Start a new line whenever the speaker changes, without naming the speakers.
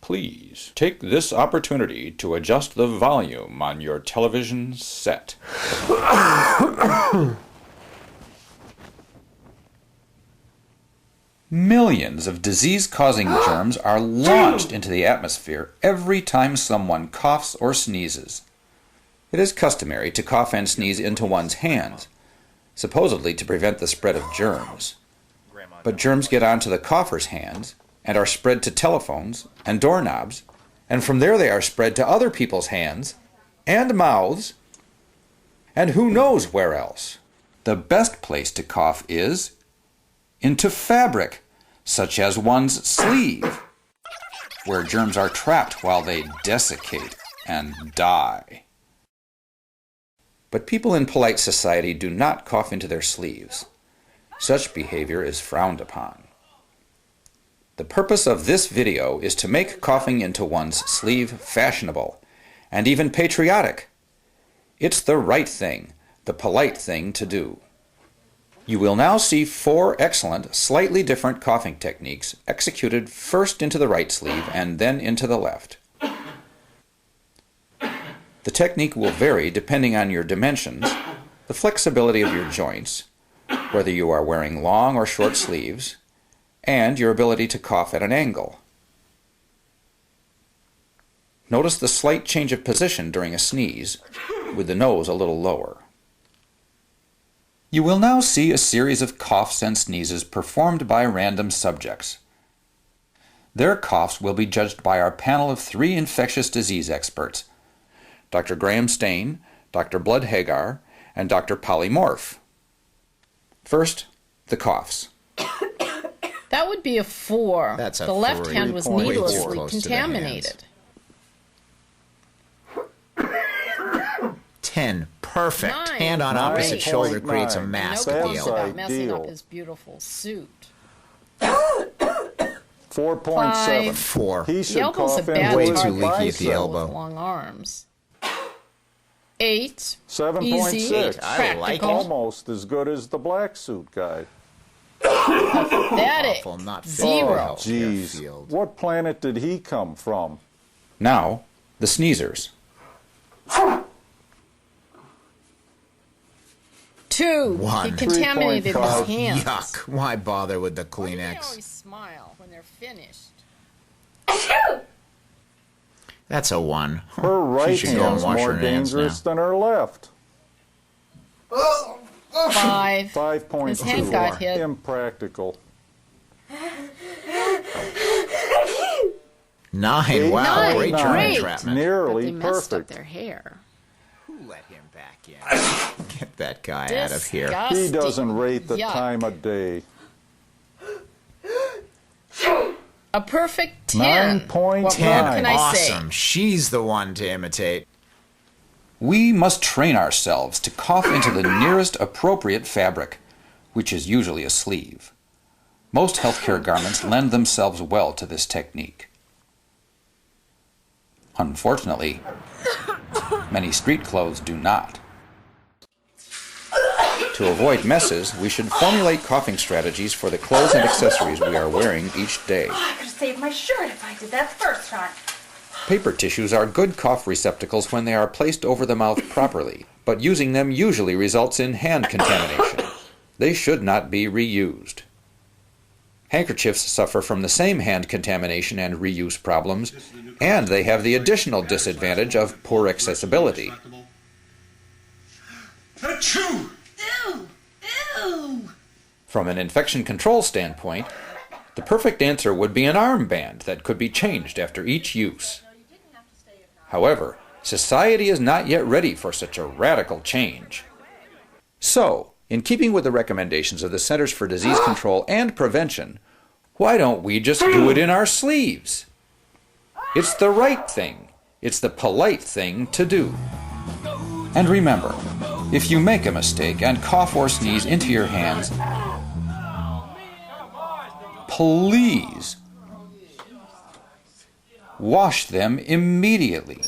Please take this opportunity to adjust the volume on your television set. Millions of disease-causing germs are launched into the atmosphere every time someone coughs or sneezes. It is customary to cough and sneeze into one's hands, supposedly to prevent the spread of germs. But germs get onto the cougher's hands and are spread to telephones and doorknobs, and from there they are spread to other people's hands and mouths, and who knows where else. The best place to cough is into fabric, such as one's sleeve, where germs are trapped while they desiccate and die. But people in polite society do not cough into their sleeves. Such behavior is frowned upon. The purpose of this video is to make coughing into one's sleeve fashionable and even patriotic. It's the right thing, the polite thing to do. You will now see 4 excellent, slightly different coughing techniques executed first into the right sleeve and then into the left. The technique will vary depending on your dimensions, the flexibility of your joints, whether you are wearing long or short sleeves, and your ability to cough at an angle. Notice the slight change of position during a sneeze, with the nose a little lower. You will now see a series of coughs and sneezes performed by random subjects. Their coughs will be judged by our panel of 3 infectious disease experts, Dr. Graham Stain, Dr. Blood Hagar, and Dr. Polly Morph. First, the coughs.
That would be a 4.
That's a
the left
3.
hand was
Way too
needlessly
close to the
contaminated.
10. Perfect.
9.
Hand on opposite
Great.
shoulder creates a
9.
mask
No
That's
deal.
about
ideal.
messing up his beautiful suit.
4.7.
4.
He
The
should
elbow's a
cough
bad
into
Way
his
too
target
leaky at the
bicep.
elbow.
with long arms. 8.
7.6.
Easy.
I like
Practical.
Almost as good as the black suit guy.
Pathetic.
Awful, not fit
0.
for
Oh,
healthcare
jeez.
field.
What planet did he come from?
Now, the sneezers.
2.
1.
He contaminated his
3.5.
hands.
Yuck. Why bother with the
Why do they
Kleenex?
always smile when they're finished?
That's a 1.
Her right
should go and
hand's
wash
more
her hands
dangerous
now.
than her left.
5.
5.2.
His hand got hit.
Impractical.
9. Wow,
9.
great germ
Great.
entrapment.
But
Nearly
they messed up
perfect.
their hair.
Who let him back in? Get that guy out of here.
He doesn't rate the
Yuck.
time of day.
A perfect 10.
9.9.
What more
10.
can I say?
Awesome. She's the one to imitate.
We must train ourselves to cough into the nearest appropriate fabric, which is usually a sleeve. Most healthcare garments lend themselves well to this technique. Unfortunately, many street clothes do not. To avoid messes, we should formulate coughing strategies for the clothes and accessories we are wearing each day.
I could have saved my shirt if I did that first time.
Paper tissues are good cough receptacles when they are placed over the mouth properly, but using them usually results in hand contamination. They should not be reused. Handkerchiefs suffer from the same hand contamination and reuse problems, and they have the additional disadvantage of poor accessibility.
Achoo!
Ew! Ew!
From an infection control standpoint, the perfect answer would be an armband that could be changed after each use. However, society is not yet ready for such a radical change. So, in keeping with the recommendations of the Centers for Disease Control and Prevention, why don't we just do it in our sleeves? It's the right thing. It's the polite thing to do. And remember, if you make a mistake and cough or sneeze into your hands, please wash them immediately.